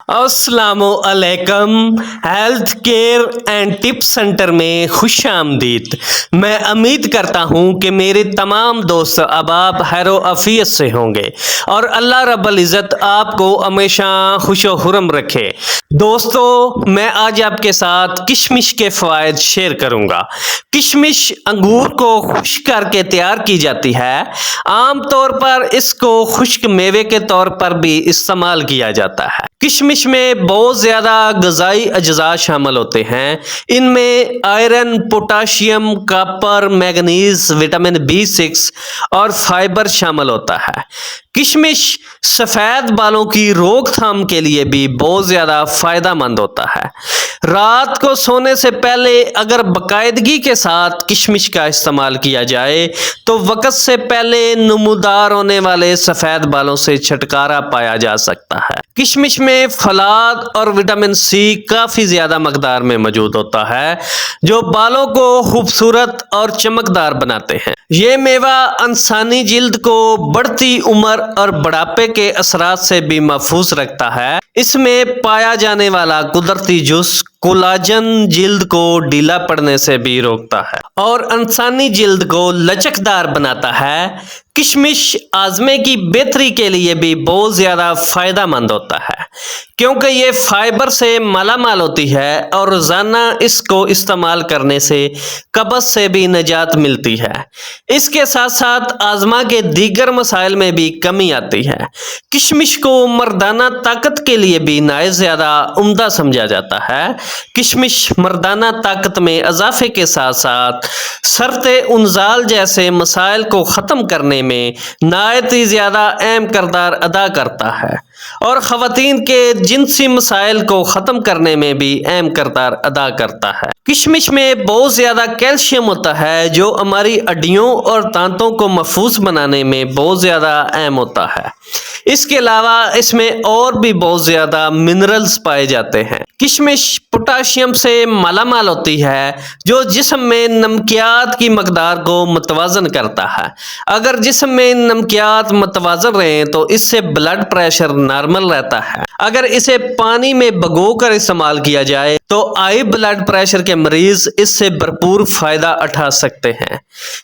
السلام علیکم۔ Health care and tip centre میں خوش آمدید۔ میں امید کرتا ہوں کہ میرے تمام دوست احباب خیر و عافیت سے ہوں گے اور اللہ رب العزت آپ کو ہمیشہ خوش و خرم رکھے۔ دوستو، میں آج آپ کے ساتھ کشمش کے فوائد شیئر کروں گا۔ کشمش انگور کو خشک کر کے تیار کی جاتی ہے۔ عام طور پر اس کو خشک میوے کے طور پر بھی استعمال کیا جاتا ہے۔ کشمش میں بہت زیادہ غذائی اجزاء شامل ہوتے ہیں۔ ان میں iron, potassium, copper, manganese, vitamin B6 اور فائبر شامل ہوتا ہے۔ کشمش سفید بالوں کی روک تھام کے لیے بھی بہت زیادہ فائدہ مند ہوتا ہے۔ رات کو سونے سے پہلے اگر باقاعدگی کے ساتھ کشمش کا استعمال کیا جائے تو وقت سے پہلے نمودار ہونے والے سفید بالوں سے چھٹکارا پایا جا سکتا ہے۔ کشمش میں فولاد اور وٹامن C کافی زیادہ مقدار میں موجود ہوتا ہے جو بالوں کو خوبصورت اور چمکدار بناتے ہیں۔ یہ میوہ انسانی جلد کو بڑھتی عمر اور بڑھاپے کے اثرات سے بھی محفوظ رکھتا ہے۔ اس میں پایا جانے والا قدرتی جوس کولاجن جلد کو ڈھیلا پڑنے سے بھی روکتا ہے اور انسانی جلد کو لچکدار بناتا ہے۔ کشمش ہاضمے کی بہتری کے لیے بھی بہت زیادہ فائدہ مند ہوتا ہے کیونکہ یہ فائبر سے مالا مال ہوتی ہے اور روزانہ اس کو استعمال کرنے سے قبض سے بھی نجات ملتی ہے۔ اس کے ساتھ ساتھ ہاضمہ کے دیگر مسائل میں بھی کمی آتی ہے۔ کشمش کو مردانہ طاقت کے لیے بھی نہایت زیادہ عمدہ سمجھا جاتا ہے۔ کشمش مردانہ طاقت میں اضافے کے ساتھ ساتھ سرطِ انزال جیسے مسائل کو ختم کرنے میں نہایت ہی زیادہ اہم کردار ادا کرتا ہے اور خواتین کے جنسی مسائل کو ختم کرنے میں بھی اہم کردار ادا کرتا ہے۔ کشمش میں بہت زیادہ کیلشیم ہوتا ہے جو ہماری ہڈیوں اور دانتوں کو محفوظ بنانے میں بہت زیادہ اہم ہوتا ہے۔ اس کے علاوہ اس میں اور بھی بہت زیادہ منرلز پائے جاتے ہیں۔ کشمش پوٹاشیم سے مالا مال ہوتی ہے جو جسم میں نمکیات کی مقدار کو متوازن کرتا ہے۔ اگر جسم میں نمکیات متوازن رہیں تو اس سے بلڈ پریشر نارمل رہتا ہے۔ اگر اسے پانی میں بھگو کر استعمال کیا جائے تو ہائی بلڈ پریشر کے مریض اس سے بھرپور فائدہ اٹھا سکتے ہیں۔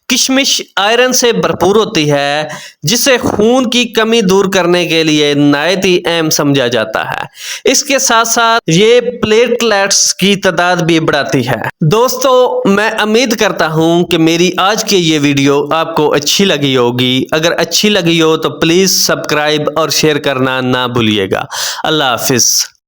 کشمش آئرن سے بھرپور ہوتی ہے جسے خون کی کمی دور کرنے کے لیے نہایت ہی اہم سمجھا جاتا ہے۔ اس کے ساتھ ساتھ یہ پلیٹلیٹس کی تعداد بھی بڑھاتی ہے۔ دوستو، میں امید کرتا ہوں کہ میری آج کی یہ ویڈیو آپ کو اچھی لگی ہوگی۔ اگر اچھی لگی ہو تو پلیز سبسکرائب اور شیئر کرنا نہ بھولیے گا۔ اللہ حافظ۔